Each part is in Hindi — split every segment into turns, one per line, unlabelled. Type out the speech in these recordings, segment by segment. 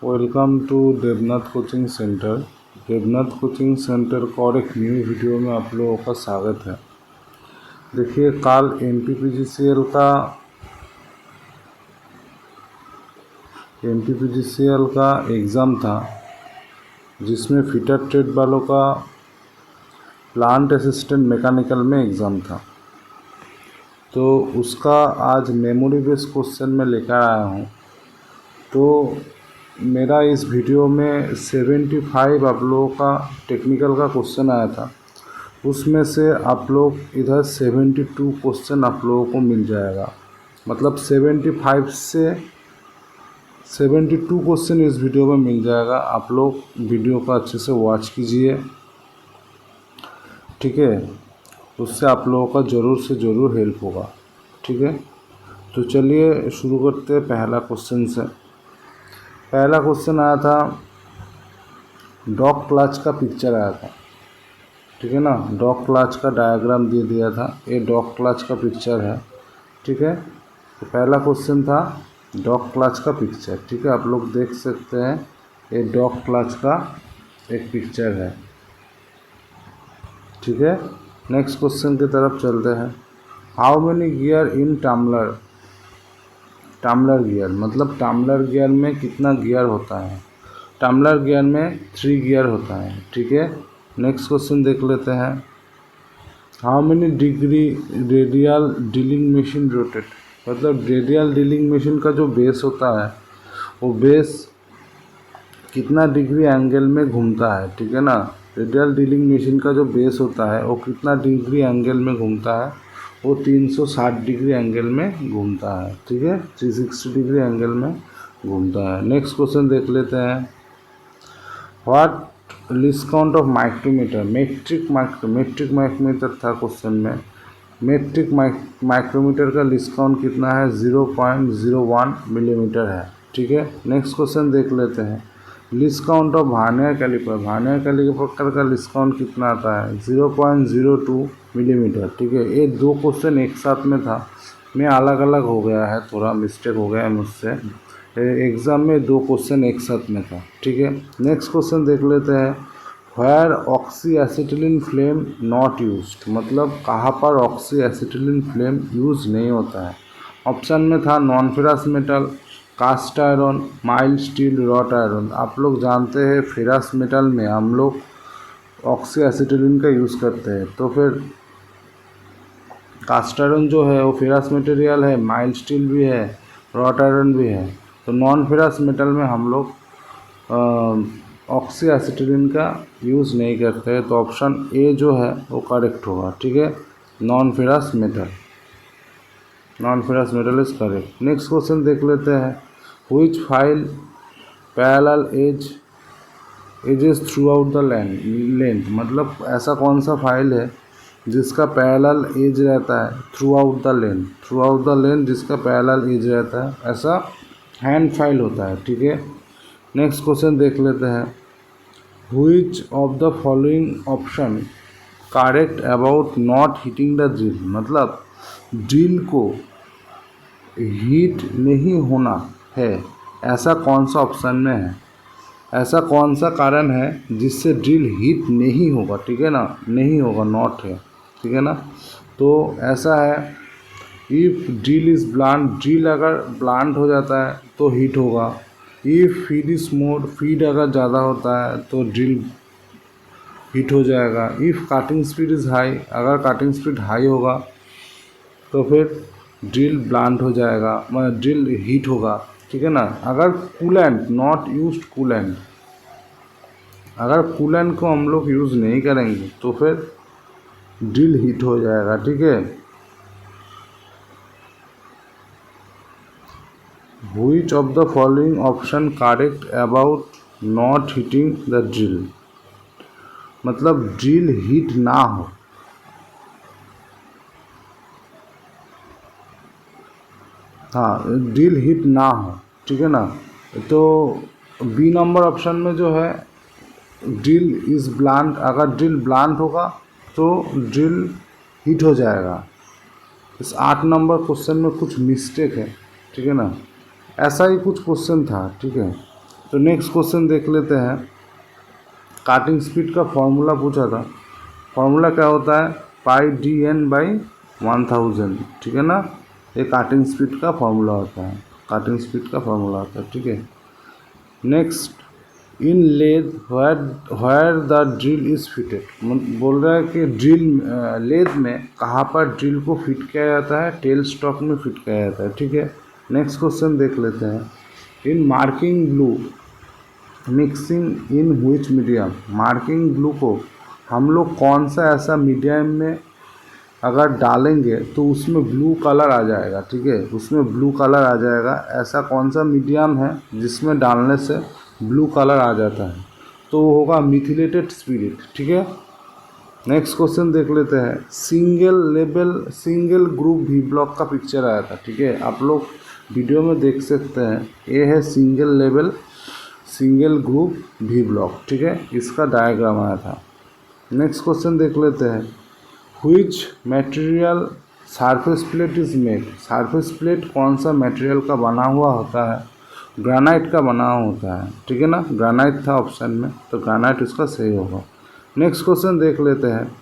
Welcome to Devnath coaching centre. Devnath coaching centre का और एक न्यू वीडियो में आप लोगों का स्वागत है। देखिए, कल एनटीपीजीसीएल का एग्ज़ाम था, जिसमें फिटर ट्रेड वालों का प्लांट असिस्टेंट मैकेनिकल में एग्ज़ाम था। तो उसका आज मेमोरी बेस्ड क्वेश्चन में लेकर आया हूँ। तो मेरा इस वीडियो में 75 आप लोगों का टेक्निकल का क्वेश्चन आया था, उसमें से आप लोग इधर 72 क्वेश्चन आप लोगों को मिल जाएगा। मतलब 75 से 72 क्वेश्चन इस वीडियो में मिल जाएगा। आप लोग वीडियो को अच्छे से वॉच कीजिए, ठीक है। उससे आप लोगों का ज़रूर से ज़रूर हेल्प होगा, ठीक है। तो चलिए शुरू करते हैं पहला क्वेश्चन से। पहला क्वेश्चन आया था, डॉग क्लच का पिक्चर आया था, ठीक है ना। डॉग क्लच का डायग्राम दे दिया था, ये डॉग क्लच का पिक्चर है, ठीक है। तो पहला क्वेश्चन था डॉग क्लच का पिक्चर, ठीक है। आप लोग देख सकते हैं, ये डॉग क्लच का एक पिक्चर है, ठीक है। नेक्स्ट क्वेश्चन की तरफ चलते हैं। How many gear in tumbler? Tumbler gear मतलब टम्बलर गियर में कितना गियर होता है? टम्बलर गियर में 3 गियर होता है, ठीक है। नेक्स्ट क्वेश्चन देख लेते हैं। How many degree radial drilling machine rotate? मतलब रेडियल ड्रिलिंग मशीन का जो बेस होता है, वो बेस कितना डिग्री एंगल में घूमता है, ठीक है ना। रेडियल ड्रिलिंग मशीन का जो बेस होता है वो कितना डिग्री एंगल में घूमता है? वो 360 डिग्री एंगल में घूमता है, ठीक है। 360 डिग्री एंगल में घूमता है। नेक्स्ट क्वेश्चन देख लेते हैं। What least count of micrometer? Metric micrometer था क्वेश्चन में। मेट्रिक माइक्रोमीटर का लीस्ट काउंट कितना है? 0.01 मिलीमीटर है, ठीक है। नेक्स्ट क्वेश्चन देख लेते हैं। Least count of vernier caliper? Vernier caliper का लीस्ट काउंट कितना आता है? 0.02 मिलीमीटर, ठीक है। ये दो क्वेश्चन एक साथ में था, मैं अलग अलग हो गया है, थोड़ा मिस्टेक हो गया है मुझसे। एग्ज़ाम में दो क्वेश्चन एक साथ में था, ठीक है। नेक्स्ट क्वेश्चन देख लेते हैं। Where oxy acetylene flame not used? मतलब कहाँ पर ऑक्सी एसिटिलीन फ्लेम यूज़ नहीं होता है? ऑप्शन में था non ferrous metal, cast iron, mild steel, wrought iron. आप लोग जानते हैं फेरस मेटल में हम लोग ऑक्सी एसिटिलीन का यूज़ करते हैं, तो फिर कास्ट आयरन जो है वो फेरस मटेरियल है, माइल्ड स्टील भी है, रॉट आयरन भी है। तो नॉन फेरस मेटल में हम लोग ऑक्सी एसिटिलीन का यूज़ नहीं करते हैं। तो ऑप्शन ए जो है वो करेक्ट होगा, ठीक है। Non ferrous metal is correct. Next question देख लेते हैं। Which file parallel edges throughout the length? मतलब ऐसा कौन सा फाइल है जिसका पैरेलल एज रहता है थ्रू आउट द लेंथ जिसका पैरेलल एज रहता है? ऐसा हैंड फाइल होता है, ठीक है। नेक्स्ट क्वेश्चन देख लेते हैं। Which of the following option correct about not heating the drill? मतलब ड्रिल को हीट नहीं होना है, ऐसा कौन सा ऑप्शन में है? ऐसा कौन सा कारण है जिससे ड्रिल हीट नहीं होगा, ठीक है ना। नहीं होगा, नॉट है, ठीक है ना। तो ऐसा है, if drill is blunt, drill अगर ब्लांट हो जाता है तो हीट होगा। If feed is more, feed अगर ज़्यादा होता है तो ड्रिल हीट हो जाएगा। If cutting speed is high, अगर कटिंग स्पीड हाई होगा तो फिर ड्रिल ब्लांट हो जाएगा, मतलब ड्रिल हीट होगा, ठीक है ना। अगर कूलेंट नॉट यूज्ड कूलेंट, अगर कूलेंट को हम लोग यूज़ नहीं करेंगे तो फिर ड्रिल हीट हो जाएगा, ठीक है। Which of the following option correct about not heating the drill? मतलब ड्रिल हीट ना हो, हाँ, ड्रिल हीट ना हो, ठीक है ना। तो बी नंबर ऑप्शन में जो है ड्रिल इज़ ब्लांट, अगर ड्रिल ब्लांट होगा तो ड्रिल हीट हो जाएगा। इस 8 नंबर क्वेश्चन में कुछ मिस्टेक है, ठीक है ना। ऐसा ही कुछ क्वेश्चन था, ठीक है। तो नेक्स्ट क्वेश्चन देख लेते हैं। काटिंग स्पीड का फॉर्मूला पूछा था। फॉर्मूला क्या होता है, पाई डी एन बाई 1000, ठीक है ना। ये काटिंग स्पीड का फॉर्मूला होता है, काटिंग स्पीड का फॉर्मूला होता है, ठीक है। Next, in lathe where the drill is fitted, बोल रहा है कि ड्रिल लेथ में कहाँ पर ड्रिल को फिट किया जाता है, टेल स्टॉक में फिट किया जाता है, ठीक है। नेक्स्ट क्वेश्चन देख लेते हैं। In marking blue mixing in which medium, marking blue को हम लोग कौन सा ऐसा मीडियम में अगर डालेंगे तो उसमें ब्लू कलर आ जाएगा, ठीक है, उसमें ब्लू कलर आ जाएगा। ऐसा कौन सा मीडियम है जिसमें डालने से ब्लू कलर आ जाता है, तो वो होगा मिथिलेटेड स्पिरिट, ठीक है। नेक्स्ट क्वेश्चन देख लेते हैं। सिंगल ग्रुप वी ब्लॉक का पिक्चर आया था, ठीक है, आप लोग वीडियो में देख सकते हैं। ये है सिंगल ग्रुप वी ब्लॉक, ठीक है, इसका डायग्राम आया था। नेक्स्ट क्वेश्चन देख लेते हैं। Which material surface plate is made, surface plate कौन सा मटेरियल का बना हुआ होता है, ग्रेनाइट का बना होता है, ठीक है ना। ग्रेनाइट था ऑप्शन में, तो ग्रेनाइट इसका सही होगा। नेक्स्ट क्वेश्चन देख लेते हैं।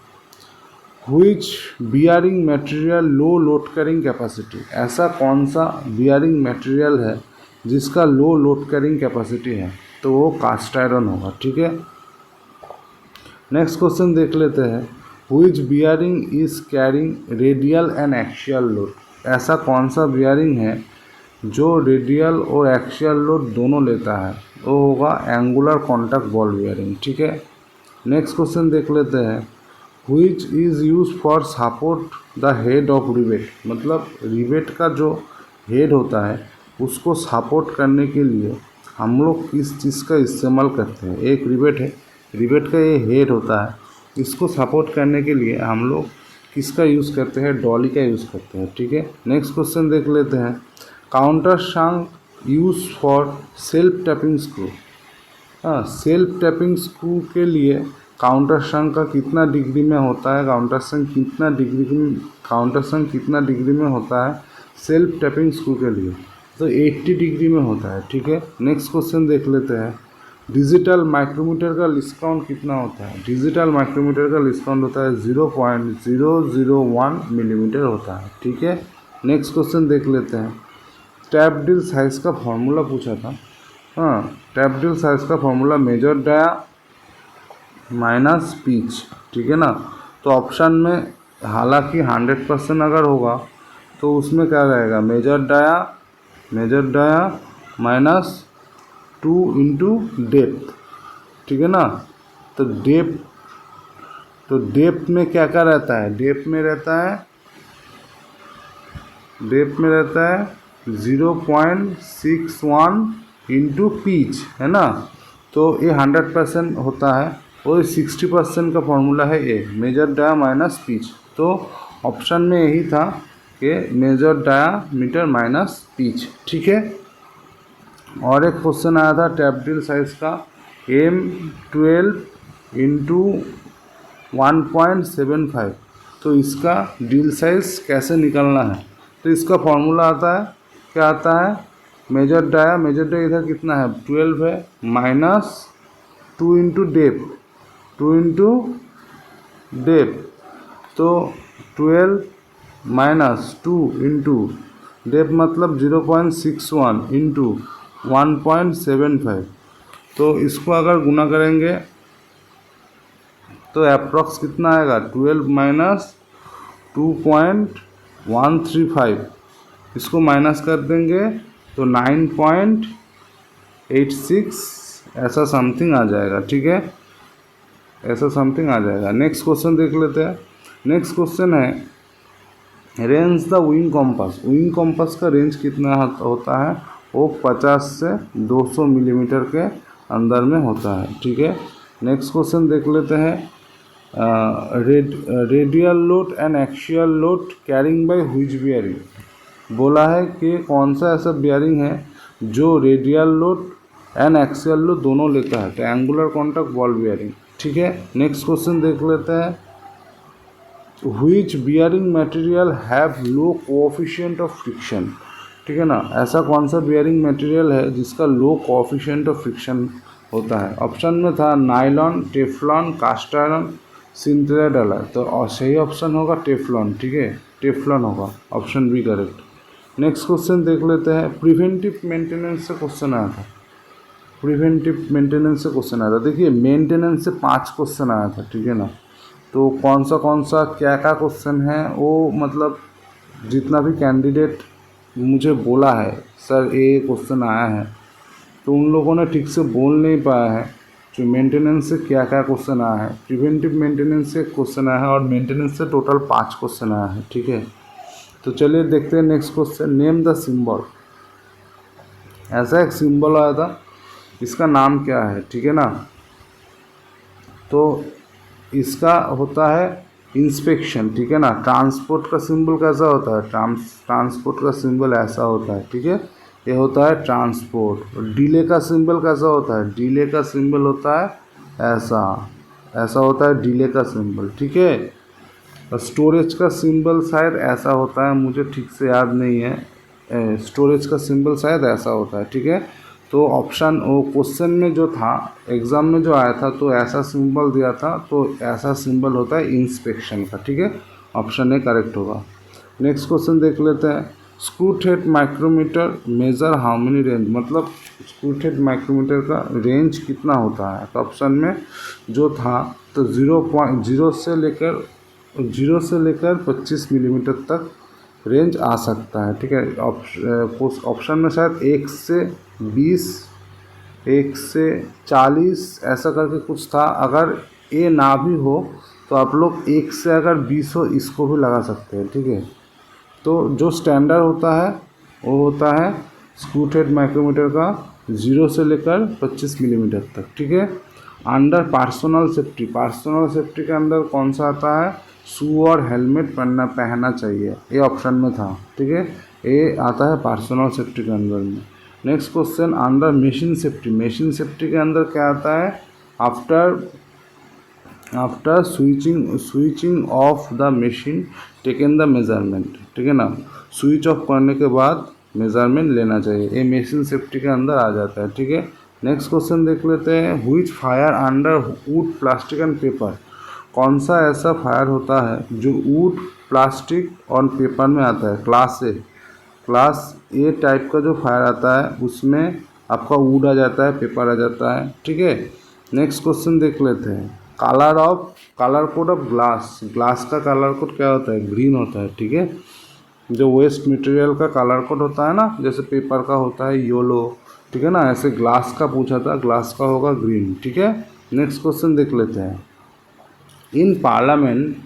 Which bearing material low load carrying capacity, ऐसा कौन सा बियरिंग मटेरियल है जिसका लो लोड कैरिंग कैपेसिटी है, तो वो कास्ट आयरन होगा, ठीक है। नेक्स्ट क्वेश्चन देख लेते हैं। Which bearing is carrying radial and axial load, ऐसा कौन सा बियरिंग है जो रेडियल और एक्सियल लोड दोनों लेता है, वो होगा एंगुलर कॉन्टैक्ट बॉल बियरिंग, ठीक है। नेक्स्ट क्वेश्चन देख लेते हैं। Which is use for support the head of rivet, मतलब रिवेट का जो हेड होता है उसको सपोर्ट करने के लिए हम लोग किस चीज़ का इस्तेमाल करते हैं। एक रिवेट है, रिवेट का ये हेड होता है, इसको सपोर्ट करने के लिए हम लोग किसका यूज़ करते हैं, डॉली का यूज़ करते हैं, ठीक है। नेक्स्ट क्वेश्चन देख लेते हैं। Counter शंक use for self tapping screw, हाँ, सेल्फ टैपिंग स्क्रू के लिए काउंटर शंक का कितना डिग्री में होता है, काउंटर शंक कितना डिग्री में होता है सेल्फ टैपिंग स्क्रू के लिए, तो 80 डिग्री में होता है, ठीक है। नेक्स्ट क्वेश्चन देख लेते हैं। डिजिटल माइक्रोमीटर का डिस्काउंट कितना होता है, डिजिटल माइक्रोमीटर का डिस्काउंट होता है 0.001 मिलीमीटर होता है, ठीक है। नेक्स्ट क्वेश्चन देख लेते हैं। टैप ड्रिल साइज़ का फॉर्मूला पूछा था, हाँ, टैप ड्रिल साइज़ का formula major dia minus pitch, ठीक है ना। तो ऑप्शन में हालांकि 100% अगर होगा तो उसमें क्या रहेगा, major dia minus 2 into depth, ठीक है ना। तो डेप्थ में क्या क्या रहता है, डेप्थ में रहता है 0.61 इंटू पीच, है ना। तो ये 100% होता है और 60% का फॉर्मूला है ये मेजर डाया माइनस पीच। तो ऑप्शन में यही था कि मेजर डायामीटर माइनस पीच, ठीक है। और एक क्वेश्चन आया था टैप ड्रिल साइज़ का M12 इंटू 1.75, तो इसका ड्रिल साइज़ कैसे निकालना है, तो इसका फॉर्मूला आता है, क्या आता है, मेजर डाया इधर कितना है 12 है, माइनस 2 इंटू डेप्थ, तो 12 माइनस 2 इंटू डेप्थ मतलब 0.61 इंटू 1.75, तो इसको अगर गुना करेंगे तो अप्रॉक्स कितना आएगा, 12 माइनस 2.135, इसको माइनस कर देंगे तो 9.86 ऐसा समथिंग आ जाएगा, ठीक है, ऐसा समथिंग आ जाएगा। नेक्स्ट क्वेश्चन देख लेते हैं। नेक्स्ट क्वेश्चन है रेंज द विंग कॉम्पास का रेंज कितना होता है, वो 50 से 200 मिलीमीटर के अंदर में होता है, ठीक है। नेक्स्ट क्वेश्चन देख लेते हैं। Radial load and axial load carrying by which bearing, बोला है कि कौन सा ऐसा बियरिंग है जो radial load and axial load दोनों लेता है, तो एंगुलर कॉन्टैक्ट बॉल बियरिंग, ठीक है। नेक्स्ट क्वेश्चन देख लेते हैं। Which bearing material have low coefficient of friction, ठीक है ना। ऐसा कौन सा बियरिंग मटेरियल है जिसका लो कोएफिशिएंट ऑफ फ्रिक्शन होता है? ऑप्शन में था nylon, teflon, cast iron, synthetic alloy. तो सही ऑप्शन होगा टेफ्लॉन, ठीक है, टेफ्लॉन होगा, option B correct. Next question देख लेते हैं। प्रिवेंटिव मेंटेनेंस से क्वेश्चन आया था, प्रिवेंटिव मेंटेनेंस से क्वेश्चन आया था। देखिए मेंटेनेंस से 5 क्वेश्चन आया था, ठीक है ना। तो कौन सा क्या क्या क्वेश्चन है वो, मतलब जितना भी कैंडिडेट मुझे बोला है सर ये क्वेश्चन आया है, तो उन लोगों ने ठीक से बोल नहीं पाया है जो मेंटेनेंस से क्या क्या क्वेश्चन आया है। प्रिवेंटिव मेंटेनेंस से क्वेश्चन आया है और मेंटेनेंस से टोटल 5 क्वेश्चन आया है, ठीक है। तो चलिए देखते हैं next question. Name the symbol. ऐसा एक सिंबल आया था, इसका नाम क्या है, ठीक है ना। तो इसका होता है इंस्पेक्शन, ठीक है ना। ट्रांसपोर्ट का सिंबल कैसा होता है? ट्रांसपोर्ट का सिंबल ऐसा होता है, ठीक है, ये होता है ट्रांसपोर्ट। डिले का सिंबल कैसा होता है? डिले का सिंबल होता है ऐसा, ऐसा होता है डिले का सिंबल, ठीक है। स्टोरेज का सिंबल शायद ऐसा होता है, मुझे ठीक से याद नहीं है। स्टोरेज का सिंबल शायद ऐसा होता है, ठीक है। तो ऑप्शन वो क्वेश्चन में जो था, एग्ज़ाम में जो आया था, तो ऐसा सिंबल दिया था, तो ऐसा सिंबल होता है इंस्पेक्शन का, ठीक है, ऑप्शन ए करेक्ट होगा। नेक्स्ट क्वेश्चन देख लेते हैं। Screw thread micrometer measure how many range, मतलब स्क्रू थ्रेड माइक्रोमीटर का रेंज कितना होता है? तो ऑप्शन में जो था तो 0.0 से लेकर 25 मिलीमीटर तक रेंज आ सकता है, ठीक है। ऑप्शन में शायद 1 से 20, 1 से 40 ऐसा करके कुछ था। अगर ए ना भी हो तो आप लोग 1 से अगर 20 हो इसको भी लगा सकते हैं, ठीक है। तो जो स्टैंडर्ड होता है वो होता है स्क्रू थ्रेड माइक्रोमीटर का 0 से लेकर 25 मिलीमीटर तक, ठीक है। Under personal safety, personal safety के अंदर कौन सा आता है? शू और हेलमेट पहनना चाहिए, ये ऑप्शन में था, ठीक है। ये आता है पर्सनल सेफ्टी के अंदर में। Next question under machine safety, machine safety के अंदर क्या आता है? After switching off the machine taken the measurement, ठीक है ना। स्विच ऑफ करने के बाद मेजरमेंट लेना चाहिए, ये मशीन सेफ्टी के अंदर आ जाता है, ठीक है। नेक्स्ट क्वेश्चन देख लेते हैं। Which fire under root, plastic and paper, कौन सा ऐसा फायर होता है जो वुड, प्लास्टिक और पेपर में आता है? क्लास ए टाइप का जो फायर आता है उसमें आपका वुड आ जाता है, पेपर आ जाता है, ठीक है। नेक्स्ट क्वेश्चन देख लेते हैं। Colour code of glass, glass का कलर कोड क्या होता है? ग्रीन होता है, ठीक है। जो वेस्ट मटेरियल का कलर कोड होता है ना, जैसे पेपर का होता है येलो, ठीक है ना, ऐसे ग्लास का पूछा था, ग्लास का होगा ग्रीन, ठीक है। नेक्स्ट क्वेश्चन देख लेते हैं। In parliament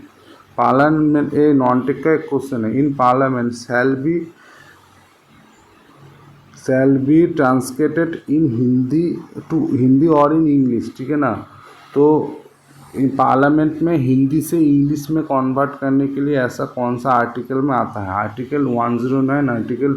a non tech का एक क्वेश्चन है। In parliament shall be translated in Hindi और इन इंग्लिश, ठीक है ना। तो इन पार्लियामेंट में हिंदी से इंग्लिश में कन्वर्ट करने के लिए ऐसा कौन सा आर्टिकल में आता है? Article 109, article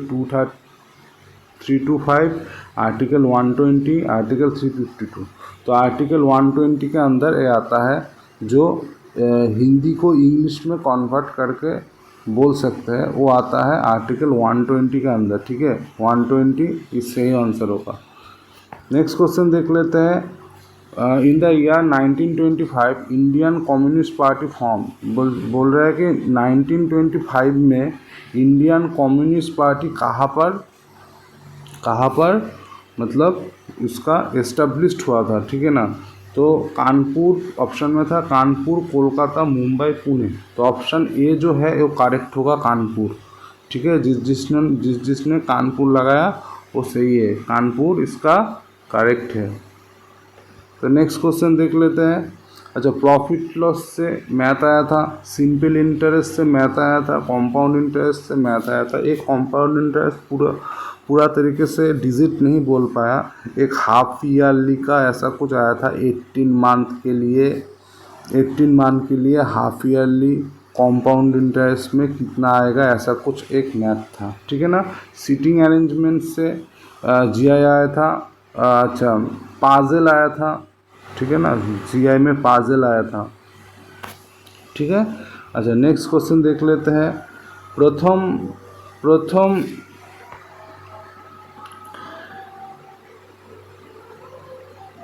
325, article 120, article 352। तो आर्टिकल 120 के अंदर ये आता है जो हिंदी को इंग्लिश में कन्वर्ट करके बोल सकते हैं, वो आता है आर्टिकल 120 के अंदर, ठीक है। 120 इस सही आंसर होगा। नेक्स्ट क्वेश्चन देख लेते हैं। In the year 1925 Indian communist party form, बोल रहा है कि 1925 में इंडियन कम्युनिस्ट पार्टी कहाँ पर मतलब उसका एस्टेब्लिश्ड हुआ था, ठीक है ना। तो कानपुर ऑप्शन में था, कानपुर, कोलकाता, मुंबई, पुणे। तो ऑप्शन ए जो है वो करेक्ट होगा, कानपुर, ठीक है। जिसने कानपुर लगाया वो सही है, कानपुर इसका करेक्ट है। तो नेक्स्ट क्वेश्चन देख लेते हैं। अच्छा, प्रॉफिट लॉस से मैथ आया था, सिंपल इंटरेस्ट से मैथ आया था, कंपाउंड इंटरेस्ट से मैथ आया था। एक कंपाउंड इंटरेस्ट पूरा तरीके से डिजिट नहीं बोल पाया, एक हाफ ईयरली का ऐसा कुछ आया था 18 मंथ के लिए हाफ ईयरली कंपाउंड इंटरेस्ट में कितना आएगा, ऐसा कुछ एक मैथ था, ठीक है ना। सीटिंग अरेंजमेंट से जीआई आया था, अच्छा पाजेल आया था, ठीक है ना, जीआई में पाजेल आया था, ठीक है। अच्छा नेक्स्ट क्वेश्चन देख लेते हैं।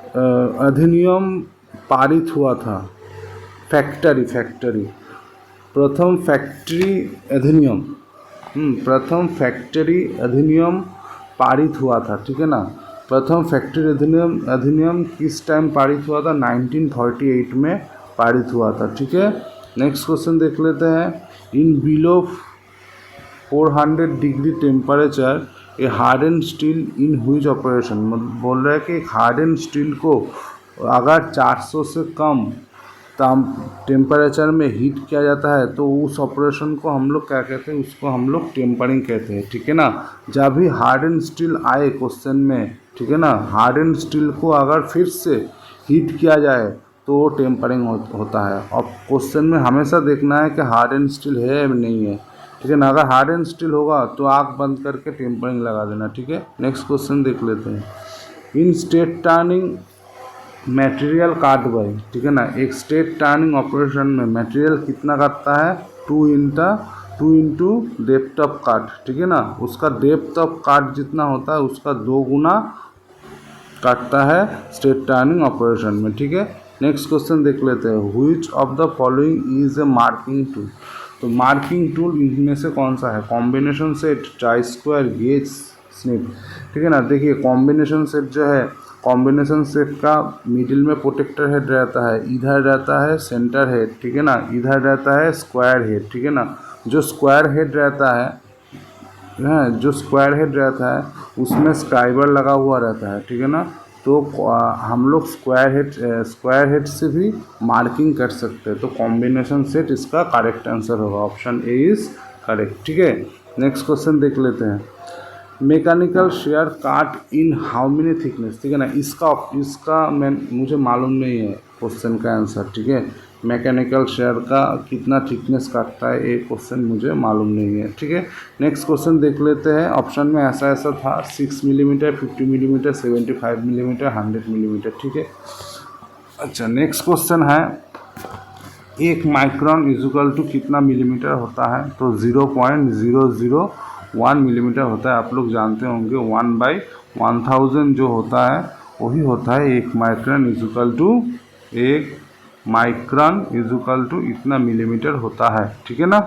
अधिनियम पारित हुआ था? फैक्ट्री प्रथम फैक्ट्री अधिनियम, प्रथम फैक्ट्री अधिनियम पारित हुआ था, ठीक है ना। प्रथम फैक्ट्री अधिनियम किस टाइम पारित हुआ था? 1938 में पारित हुआ था, ठीक है। नेक्स्ट क्वेश्चन देख लेते हैं। In below 400 degree temperature A harden steel in which operation, बोल रहा है कि हार्डन स्टील को अगर 400 से कम टेम्परेचर में हीट किया जाता है तो उस ऑपरेशन को हम लोग क्या कहते हैं? उसको हम लोग टेम्परिंग कहते हैं, ठीक है ना। जब भी हार्डन स्टील आए क्वेश्चन में, ठीक है ना, हार्डन स्टील को अगर फिर से हीट किया जाए तो वो टेम्परिंग होता है। और क्वेश्चन में हमेशा देखना है कि हार्डन स्टील है या नहीं है, ठीक है ना। अगर हार्डन स्टील होगा तो आँख बंद करके टेम्परिंग लगा देना, ठीक है। नेक्स्ट क्वेश्चन देख लेते हैं। इन स्टेट टर्निंग मटेरियल काट बाई, ठीक है ना। एक स्टेट टर्निंग ऑपरेशन में मटेरियल कितना काटता है? 2 इंटू डेप्थ ऑफ काट, ठीक है ना। उसका डेप्थ ऑफ काट जितना होता है उसका 2 गुना काटता है स्टेट टर्निंग ऑपरेशन में, ठीक है। नेक्स्ट क्वेश्चन देख लेते हैं। Which of the following is a marking tool? तो मार्किंग टूल इनमें से कौन सा है? Combination set, try square, gauge, snip, ठीक है ना। देखिए कॉम्बिनेशन सेट जो है, कॉम्बिनेशन सेट का मिडिल में प्रोटेक्टर हेड रहता है, इधर रहता है सेंटर हेड, ठीक है ना, इधर रहता है स्क्वायर हेड, ठीक है ना। जो स्क्वायर हेड रहता है, जो स्क्वायर हेड रहता है उसमें स्क्राइबर लगा हुआ रहता है, ठीक है ना। तो हम लोग स्क्वायर हेड से भी मार्किंग कर सकते हैं। तो कॉम्बिनेशन सेट इसका करेक्ट आंसर होगा, ऑप्शन ए इज करेक्ट, ठीक है। नेक्स्ट क्वेश्चन देख लेते हैं। मैकेनिकल शेयर काट इन हाउ मेनी थिकनेस, ठीक है ना। इसका मुझे मालूम नहीं है क्वेश्चन का आंसर, ठीक है। मैकेनिकल शेयर का कितना थिकनेस काटता है, एक क्वेश्चन मुझे मालूम नहीं है, ठीक है। नेक्स्ट क्वेश्चन देख लेते हैं। ऑप्शन में ऐसा था 6 मिलीमीटर, 50 मिलीमीटर, 75 मिलीमीटर, 100 मिलीमीटर, ठीक है। अच्छा, नेक्स्ट क्वेश्चन है 1 माइक्रोन इक्वल टू कितना मिलीमीटर होता है? तो 0.001 मिलीमीटर होता है। आप लोग जानते होंगे 1/1000 जो होता है वही होता है 1 माइक्रोन इक्वल टू इतना मिलीमीटर होता है, ठीक है ना।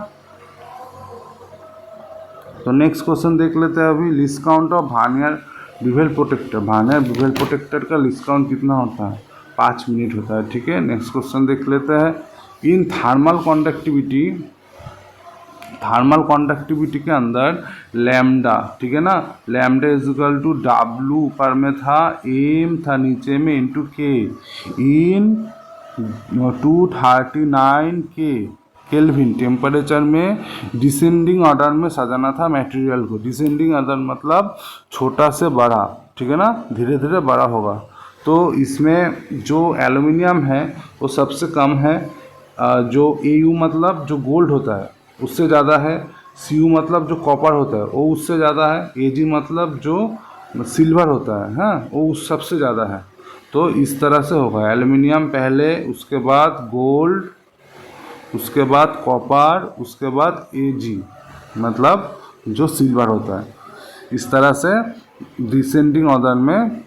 तो नेक्स्ट क्वेश्चन देख लेते हैं अभी। Least count of vernier bevel protractor का लिस्ट काउंट कितना होता है? 5 मिनट होता है, ठीक है। नेक्स्ट क्वेश्चन देख लेते हैं। इन थर्मल कॉन्डक्टिविटी के अंदर लैम्डा, ठीक है ना, लैम्डा इक्वल टू W ऊपर में था, M था नीचे में, इंटू के इन 239 केल्विन टेम्परेचर में डिसेंडिंग ऑर्डर में सजाना था मटेरियल को। डिसेंडिंग ऑर्डर मतलब छोटा से बड़ा, ठीक है ना, धीरे धीरे बड़ा होगा। तो इसमें जो एल्युमिनियम है वो सबसे कम है, जो AU मतलब जो गोल्ड होता है उससे ज़्यादा है, CU मतलब जो कॉपर होता है वो उससे ज़्यादा है, AG मतलब जो सिल्वर होता है, हाँ, वो उस सबसे ज़्यादा है। तो इस तरह से होगा, एल्युमिनियम पहले, उसके बाद गोल्ड, उसके बाद कॉपर, उसके बाद AG मतलब जो सिल्वर होता है। इस तरह से डिसेंडिंग ऑर्डर में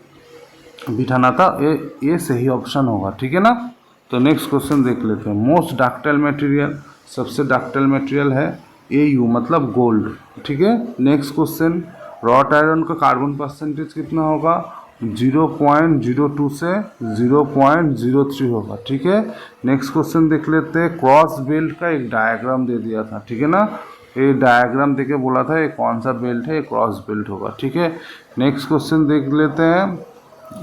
बिठाना था। ये सही ऑप्शन होगा, ठीक है ना। तो नेक्स्ट क्वेश्चन देख लेते हैं। मोस्ट डक्टाइल मटेरियल, सबसे डक्टाइल मटेरियल है AU मतलब गोल्ड, ठीक है। नेक्स्ट क्वेश्चन, रॉट आयरन का कार्बन परसेंटेज कितना होगा? 0.02 से 0.03 होगा, ठीक है। नेक्स्ट क्वेश्चन देख लेते हैं। क्रॉस बेल्ट का एक डायग्राम दे दिया था, ठीक है ना। ये डायग्राम देके बोला था ये कौन सा बेल्ट है, ये क्रॉस बेल्ट होगा, ठीक है। नेक्स्ट क्वेश्चन देख लेते हैं।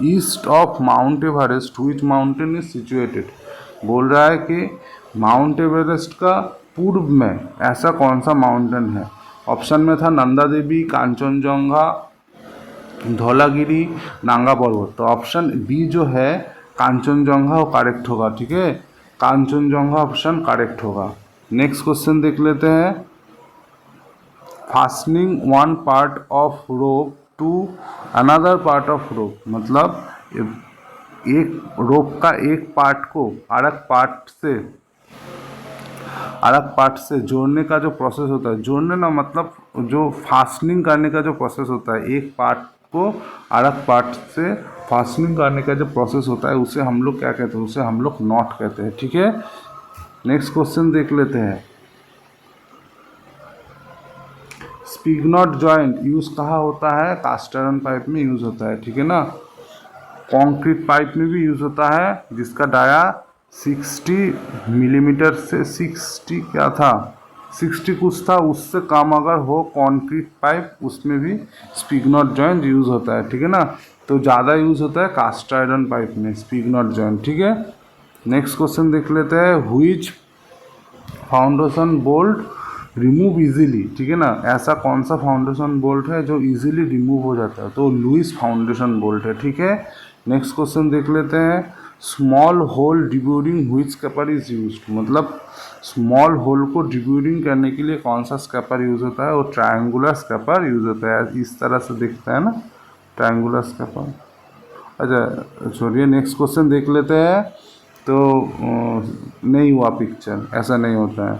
East of mount Everest which mountain is situated, बोल रहा है कि माउंट एवरेस्ट का पूर्व में ऐसा कौन सा माउंटेन है? ऑप्शन में था नंदा देवी, कांचनजंगा, धौलागिरी, नांगा पर्वत। तो ऑप्शन बी जो है कांचनजंगा वो करेक्ट होगा, ठीक है। कांचनजंगा ऑप्शन करेक्ट होगा। नेक्स्ट क्वेश्चन देख लेते हैं। Fastening one part of rope to another part of rope मतलब एक रोप का एक पार्ट को अलग पार्ट से जोड़ने का जो प्रोसेस होता है, जोड़ने ना मतलब जो फास्टनिंग करने का जो प्रोसेस होता है, एक पार्ट को अलग पार्ट से फास्टनिंग करने का जो प्रोसेस होता है उसे हम लोग क्या कहते हैं, उसे हम लोग नॉट कहते हैं। ठीक है, नेक्स्ट क्वेश्चन देख लेते हैं। स्पिगनॉट जॉइंट यूज़ कहाँ होता है? कास्ट आयरन पाइप में यूज़ होता है। ठीक है ना, कंक्रीट पाइप में भी यूज़ होता है जिसका डाया 60 मिलीमीटर से 60 क्या था, 60 कुछ था, उससे कम अगर हो कंक्रीट पाइप उसमें भी स्पिगनॉट जॉइंट यूज़ होता है। ठीक है ना, तो ज़्यादा यूज़ होता है कास्ट आयरन पाइप में स्पिगनॉट जॉइंट। ठीक है, नेक्स्ट क्वेश्चन देख लेते हैं। Which foundation bolt remove easily? ठीक है ना, ऐसा कौन सा फाउंडेशन बोल्ट है जो इजीली रिमूव हो जाता है? तो लुइस फाउंडेशन बोल्ट है। ठीक है, नेक्स्ट क्वेश्चन देख लेते हैं। Small hole deburring which scraper is used? मतलब स्मॉल होल को डिब्यूरिंग करने के लिए कौन सा स्क्रैपर यूज़ होता है? वो ट्रायंगुलर स्क्रैपर यूज़ होता है। इस तरह से दिखता है ना ट्रायंगुलर स्क्रैपर। अच्छा छोड़िए, नेक्स्ट क्वेश्चन देख लेते हैं। तो नहीं हुआ पिक्चर, ऐसा नहीं होता है।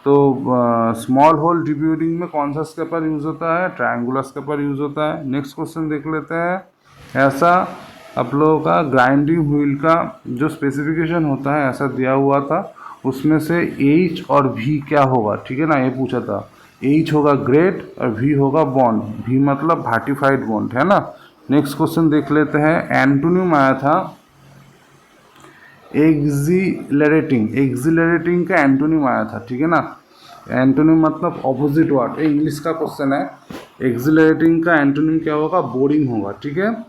तो स्मॉल होल डिब्यूरिंग में कौन सा स्क्रैपर यूज़ होता है? ट्रायंगुलर स्क्रैपर यूज़ होता है। नेक्स्ट क्वेश्चन देख लेते हैं। ऐसा आप लोगों का ग्राइंडिंग व्हील का जो स्पेसिफिकेशन होता है ऐसा दिया हुआ था, उसमें से H और V क्या होगा? ठीक है ना, ये पूछा था। H होगा ग्रेड और V होगा बॉन्ड। V मतलब वर्टिफाइड बॉन्ड, है ना। नेक्स्ट क्वेश्चन देख लेते हैं। एंटोनिम आया था एक्सिलरेटिंग, एक्सिलरेटिंग का एंटोनिम आया था। ठीक है ना, एंटोनिम मतलब ऑपोजिट वर्ड, ये इंग्लिश का क्वेश्चन है। एक्सिलरेटिंग का एंटोनिम क्या होगा? बोरिंग होगा। ठीक है,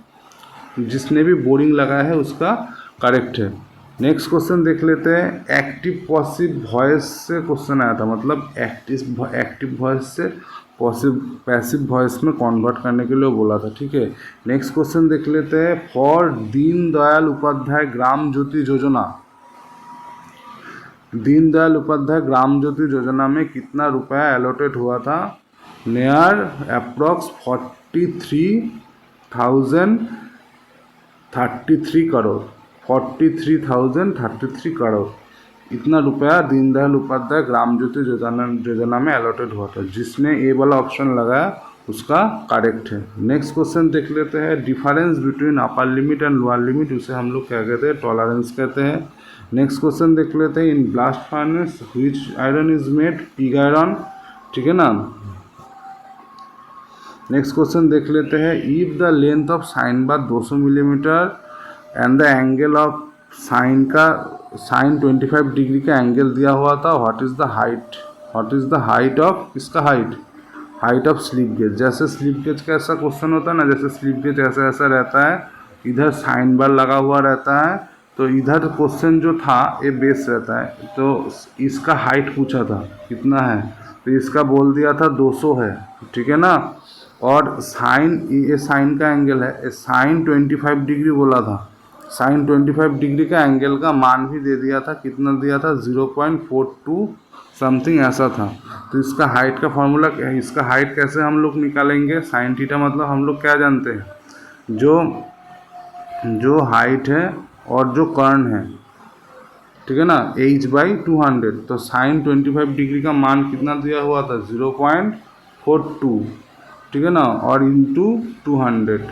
जिसने भी बोरिंग लगाया है उसका करेक्ट है। नेक्स्ट क्वेश्चन देख लेते हैं। एक्टिव पॉसिव वॉइस से क्वेश्चन आया था, मतलब एक्टिव वॉइस से पैसिव वॉइस में कन्वर्ट करने के लिए बोला था। ठीक है, नेक्स्ट क्वेश्चन देख लेते हैं। फॉर दीनदयाल उपाध्याय ग्राम ज्योति योजना, दीनदयाल उपाध्याय ग्राम ज्योति योजना में कितना रुपया एलोटेट हुआ था? नियर अप्रॉक्स 43,033 करोड़, 43,033 करोड़, इतना रुपया दीनदयाल उपाध्याय ग्राम ज्योति योजना में एलोटेड हुआ था। जिसने ए वाला ऑप्शन लगाया उसका करेक्ट है। नेक्स्ट क्वेश्चन देख लेते हैं। Difference between upper limit and lower limit, उसे हम लोग क्या कहते हैं? टॉलरेंस कहते हैं। नेक्स्ट क्वेश्चन देख लेते हैं। In blast furnace which iron is made? Pig iron. ठीक है ना, नेक्स्ट क्वेश्चन देख लेते हैं। If the length of sine bar 200 millimetre and the angle of sine का साइन 25 डिग्री का एंगल दिया हुआ था, what is the height? What is the height of, इसका हाइट ऑफ स्लिप गेज। जैसे स्लिप गेज का ऐसा क्वेश्चन होता है ना, जैसे स्लिप गेज ऐसा ऐसा रहता है, इधर साइन बार लगा हुआ रहता है, तो इधर क्वेश्चन जो था ये बेस रहता है। तो इसका हाइट पूछा था कितना है, तो इसका बोल दिया था 200 है। ठीक है ना, और साइन, ये साइन का एंगल है, साइन 25 डिग्री बोला था, साइन 25 डिग्री का एंगल का मान भी दे दिया था। कितना दिया था? 0.42 समथिंग ऐसा था। तो इसका हाइट का फॉर्मूला क्या है? इसका हाइट कैसे हम लोग निकालेंगे? साइन थीटा मतलब हम लोग क्या जानते हैं, जो हाइट है और जो कर्ण है, ठीक है ना, h/200। तो साइन 25 डिग्री का मान कितना दिया हुआ था? 0.42, ठीक है ना, और इंटू 200,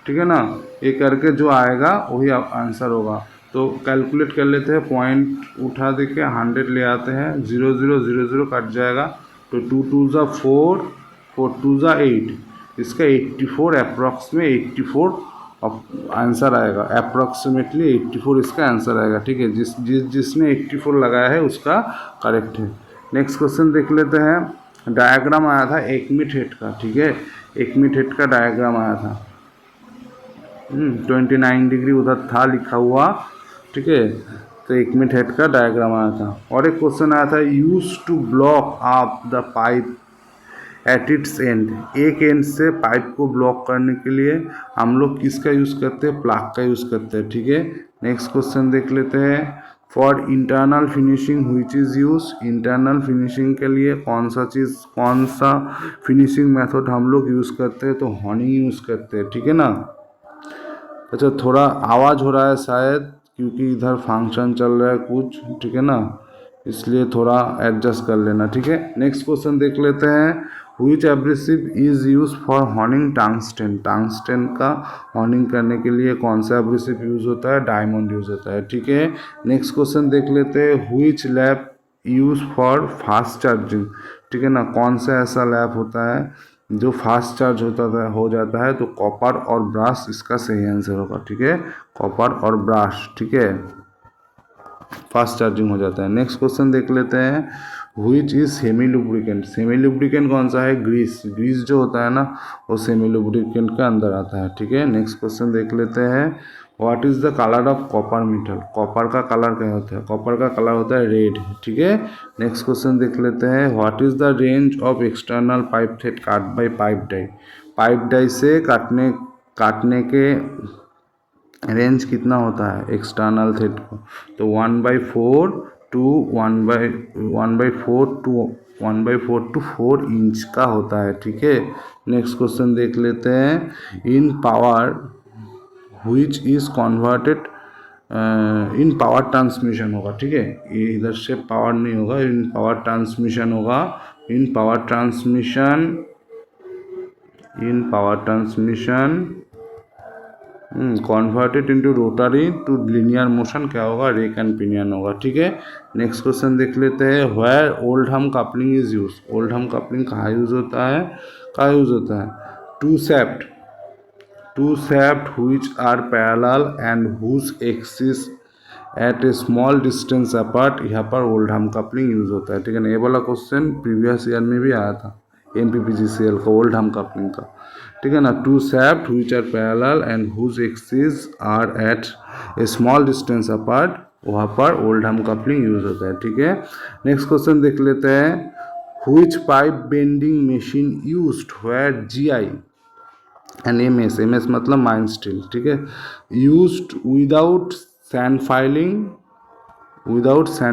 ठीक है ना, ये करके जो आएगा वही आंसर होगा। तो कैलकुलेट कर लेते हैं। पॉइंट उठा दे के 100 ले आते हैं, 0 0 0 0 कट जाएगा, तो 2 2 ज़ा 4, 4 2 ज़ा 8, इसका 84 अप्रॉक्स में 84 आंसर आएगा। अप्रॉक्सीमेटली 84 इसका आंसर आएगा। ठीक है, जिसने 84 लगाया है उसका करेक्ट है। नेक्स्ट क्वेश्चन देख लेते हैं। डायग्राम आया था एक्मिट हेड का। ठीक है, एक्मिट हेड का डायग्राम आया था, 29 डिग्री उधर था लिखा हुआ। ठीक है, तो एक्मिट हेड का डायग्राम आया था। और एक क्वेश्चन आया था, use to block up the pipe at its end, एक एंड से पाइप को ब्लॉक करने के लिए हम लोग किसका यूज़ करते हैं? प्लाग का यूज़ करते हैं। ठीक है, नेक्स्ट क्वेश्चन देख लेते हैं। For internal finishing which is use, internal finishing के लिए कौन सा फिनिशिंग मेथड हम लोग यूज़ करते हैं? तो हॉनिंग यूज़ करते हैं। ठीक है ना। अच्छा, थोड़ा आवाज़ हो रहा है शायद, क्योंकि इधर फंक्शन चल रहा है कुछ, ठीक है ना, इसलिए थोड़ा एडजस्ट कर लेना। ठीक है, नेक्स्ट क्वेश्चन देख लेते हैं। Which abrasive is used for honing tungsten? Tungsten का हॉर्निंग करने के लिए कौन सा एब्रेसिव यूज़ होता है? डायमंड यूज़ होता है, ठीक है। नेक्स्ट क्वेश्चन देख लेते हैं। Which lab use for fast charging? ठीक है ना, कौन सा ऐसा लैब होता है जो फास्ट चार्ज हो जाता है? तो कॉपर और ब्रास इसका सही आंसर होगा, ठीक है। कॉपर और ब्रास, ठीक है, फास्ट चार्जिंग हो जाता है। नेक्स्ट क्वेश्चन देख लेते हैं। Which is semi lubricant? Semi lubricant कौन सा है? ग्रीस। ग्रीस जो होता है ना वो सेमी लुब्रिकेंट के अंदर आता है, ठीक है। नेक्स्ट क्वेश्चन देख लेते हैं। What is the colour of copper metal? Copper का कलर क्या होता है? कॉपर का कलर होता है रेड, ठीक है। नेक्स्ट क्वेश्चन देख लेते हैं। What is the range of external pipe thread cut by pipe die? Pipe die से काटने के रेंज कितना होता है एक्सटर्नल थ्रेड को? तो 1/4 टू 1/4 टू 4 इंच का होता है, ठीक है। नेक्स्ट क्वेश्चन देख लेते हैं। In power which is converted in power transmission होगा, ठीक है। ये इधर से पावर नहीं होगा, इन पावर ट्रांसमिशन होगा। In power transmission converted into rotary to linear motion क्या होगा? रेक एंड पिनियन होगा, ठीक है। नेक्स्ट क्वेश्चन देख लेते हैं। Where Oldham coupling is use? Oldham coupling कहाँ यूज होता है? Two shaft which are parallel and whose axis at a small distance apart, यहाँ पर ओल्डहम कपलिंग यूज होता है, ठीक है ना। ये वाला क्वेश्चन प्रीवियस ईयर में भी आया था NPPGCL का, ओल्डहम कपलिंग का, ठीक है ना। Two shaft which are parallel and whose axis are at a small distance apart, वहाँ पर ओल्डहम कपलिंग यूज होता है, ठीक है। नेक्स्ट क्वेश्चन देख लेते हैं। which pipe bending machine used where GI and MS मतलब माइन स्टील, ठीक है, used without sand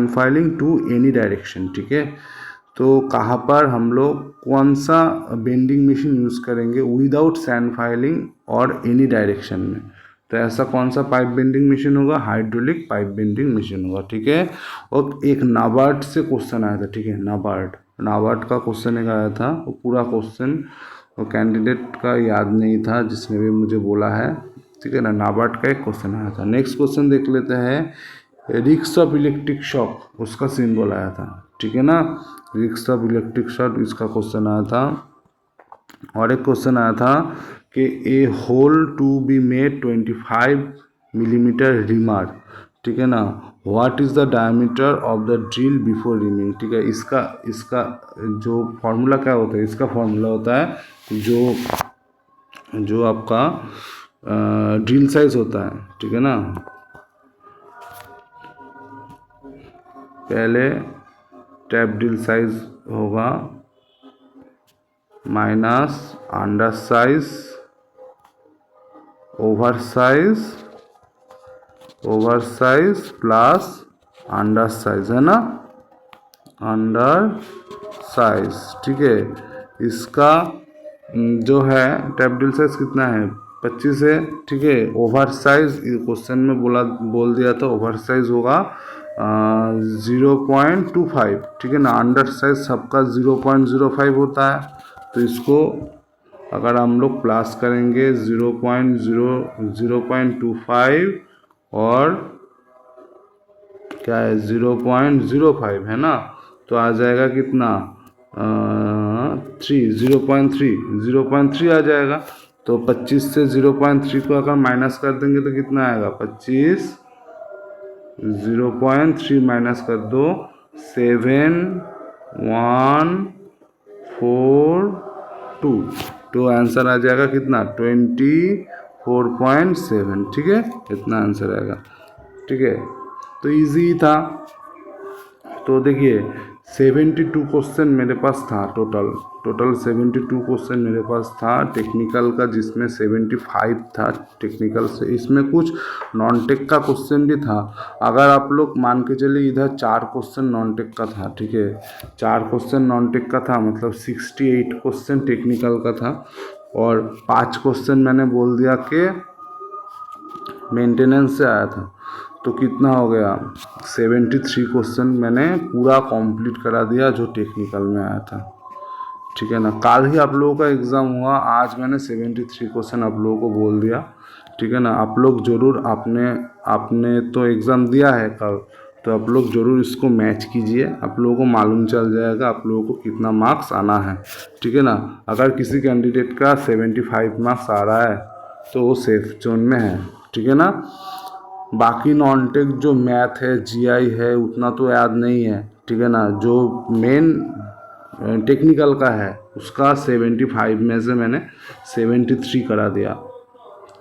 filling to any direction, ठीक है। तो कहाँ पर हम लोग कौन सा बेंडिंग मशीन यूज़ करेंगे विदाउट सैंड फाइलिंग और एनी डायरेक्शन में? तो ऐसा कौन सा पाइप बेंडिंग मशीन होगा? हाइड्रोलिक पाइप बेंडिंग मशीन होगा, ठीक है। और एक नाबार्ड से क्वेश्चन आया था, ठीक है, नाबार्ड का क्वेश्चन एक आया था, वो पूरा क्वेश्चन वो कैंडिडेट का याद नहीं था जिसने भी मुझे बोला है, ठीक है ना। नाबार्ड का एक क्वेश्चन आया था। नेक्स्ट क्वेश्चन देख लेते हैं। रिक्स ऑफ इलेक्ट्रिक शॉक, उसका सिंबल आया था, ठीक है ना। रिक्स ऑफ इलेक्ट्रिक शॉक इसका क्वेश्चन आया था। और एक क्वेश्चन आया था कि a hole to be made 25 millimetre reamer, ठीक है ना। What is the diameter of the drill before reaming, ठीक है। इसका जो फॉर्मूला क्या होता है? इसका फॉर्मूला होता है जो आपका ड्रिल साइज होता है, ठीक है ना। पहले टैप ड्रिल साइज होगा minus under size over size plus under size, है ना, अंडर साइज, ठीक है। इसका जो है टैप ड्रिल साइज कितना है? 25 है, ठीक है। ओवर साइज क्वेश्चन में बोल दिया था ओवर साइज होगा 0.25, ठीक है ना। अंडर साइज सबका 0.05 होता है, तो इसको अगर हम लोग प्लस करेंगे 0.25 और क्या है 0.05, है ना, तो आ जाएगा कितना 0.3 आ जाएगा। तो 25 से 0.3 को अगर माइनस कर देंगे तो कितना आएगा? 25 0.3 माइनस कर दो 7142, तो आंसर आ जाएगा कितना 24.7, ठीक है, इतना आंसर आएगा, ठीक है। तो इजी था। तो देखिए 72 क्वेश्चन मेरे पास था, टोटल 72 क्वेश्चन मेरे पास था टेक्निकल का, जिसमें 75 था टेक्निकल से। इसमें कुछ नॉन टेक का क्वेश्चन भी था। अगर आप लोग मान के चलिए इधर 4 क्वेश्चन नॉन टेक का था, ठीक है, 4 क्वेश्चन नॉन टेक का था, मतलब 68 क्वेश्चन टेक्निकल का था, और 5 क्वेश्चन मैंने बोल दिया कि मेंटेनेंस से आया था। तो कितना हो गया 73 क्वेश्चन मैंने पूरा कंप्लीट करा दिया जो टेक्निकल में आया था, ठीक है ना। कल ही आप लोगों का एग्ज़ाम हुआ, आज मैंने 73 क्वेश्चन आप लोगों को बोल दिया, ठीक है ना। आप लोग ज़रूर आपने तो एग्ज़ाम दिया है कल, तो आप लोग ज़रूर इसको मैच कीजिए, आप लोगों को मालूम चल जाएगा आप लोगों को कितना मार्क्स आना है, ठीक है ना। अगर किसी कैंडिडेट का 75 मार्क्स आ रहा है तो वो सेफ जोन में है, ठीक है ना। बाकी नॉन टेक जो मैथ है, जीआई है, उतना तो याद नहीं है, ठीक है ना। जो मेन टेक्निकल का है उसका 75 में से मैंने 73 करा दिया,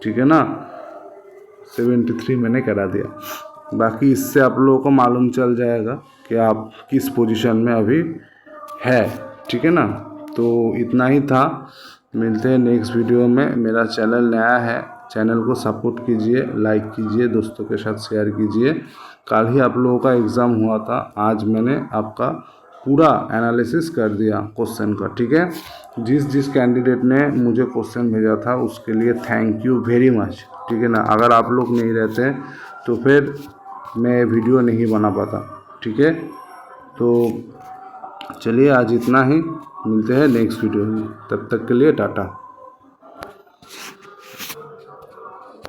ठीक है ना। 73 मैंने करा दिया। बाकी इससे आप लोगों को मालूम चल जाएगा कि आप किस पोजीशन में अभी है, ठीक है ना। तो इतना ही था, मिलते हैं नेक्स्ट वीडियो में। मेरा चैनल नया है, चैनल को सपोर्ट कीजिए, लाइक कीजिए, दोस्तों के साथ शेयर कीजिए। कल ही आप लोगों का एग्ज़ाम हुआ था, आज मैंने आपका पूरा एनालिसिस कर दिया क्वेश्चन का, ठीक है। जिस कैंडिडेट ने मुझे क्वेश्चन भेजा था उसके लिए थैंक यू वेरी मच, ठीक है ना। अगर आप लोग नहीं रहते तो फिर मैं वीडियो नहीं बना पाता, ठीक है। तो चलिए आज इतना ही, मिलते हैं नेक्स्ट वीडियो में, तब तक के लिए टाटा।